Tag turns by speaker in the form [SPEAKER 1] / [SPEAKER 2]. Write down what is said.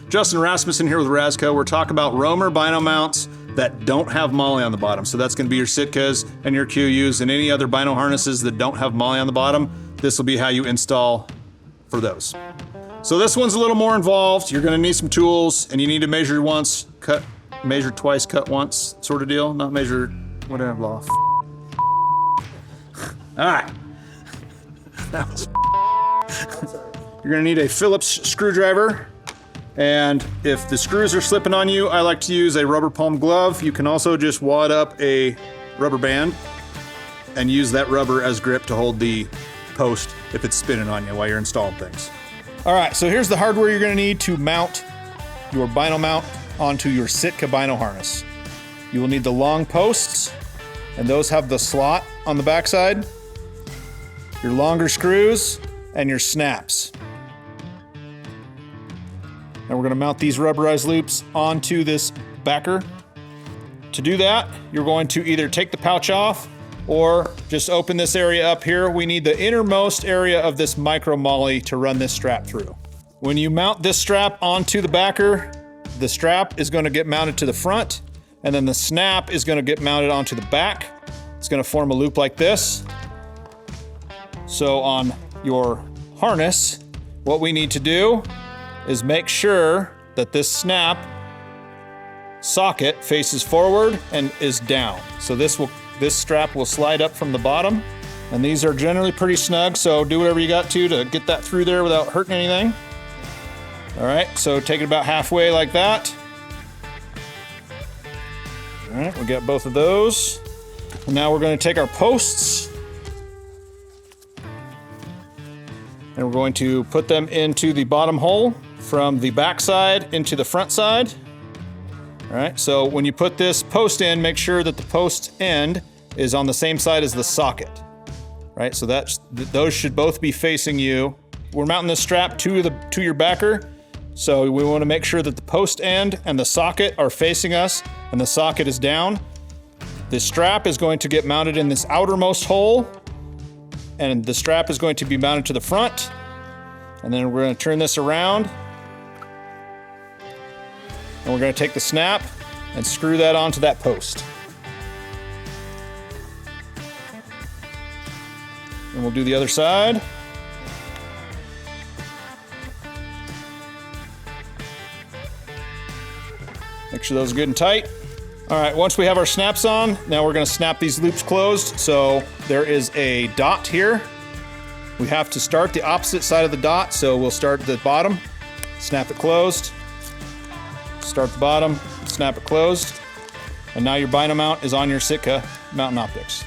[SPEAKER 1] Justin Rasmussen here with Razco. We're talking about ROMR bino mounts that don't have MOLLE on the bottom. So that's gonna be your Sitkas and your QUs and any other bino harnesses that don't have MOLLE on the bottom. This will be how you install for those. So this one's a little more involved. You're gonna need some tools and you need to measure once, measure twice, cut once sort of deal. Not measure, whatever, law. All right. That was You're gonna need a Phillips screwdriver. And if the screws are slipping on you, I like to use a rubber palm glove. You can also just wad up a rubber band and use that rubber as grip to hold the post if it's spinning on you while you're installing things. All right, so here's the hardware you're gonna need to mount your bino mount onto your Sitka bino harness. You will need the long posts, and those have the slot on the backside, your longer screws, and your snaps. Now we're gonna mount these rubberized loops onto this backer. To do that, you're going to either take the pouch off or just open this area up here. We need the innermost area of this micro MOLLE to run this strap through. When you mount this strap onto the backer, the strap is gonna get mounted to the front, and then the snap is gonna get mounted onto the back. It's gonna form a loop like this. So on your harness, what we need to do is make sure that this snap socket faces forward and is down. So this strap will slide up from the bottom, and these are generally pretty snug, so do whatever you got to get that through there without hurting anything. All right, so take it about halfway like that. All right, we got both of those. And now we're gonna take our posts and we're going to put them into the bottom hole from the back side into the front side. All right, so when you put this post in, make sure that the post end is on the same side as the socket. Right, so those should both be facing you. We're mounting this strap to your backer, so we want to make sure that the post end and the socket are facing us and the socket is down. This strap is going to get mounted in this outermost hole, and the strap is going to be mounted to the front. And then we're going to turn this around, and we're going to take the snap and screw that onto that post. And we'll do the other side. Make sure those are good and tight. All right, once we have our snaps on, now we're gonna snap these loops closed. So there is a dot here. We have to start the opposite side of the dot, so we'll start at the bottom, snap it closed, start the bottom, snap it closed, and now your bino mount is on your Sitka Mountain Optics.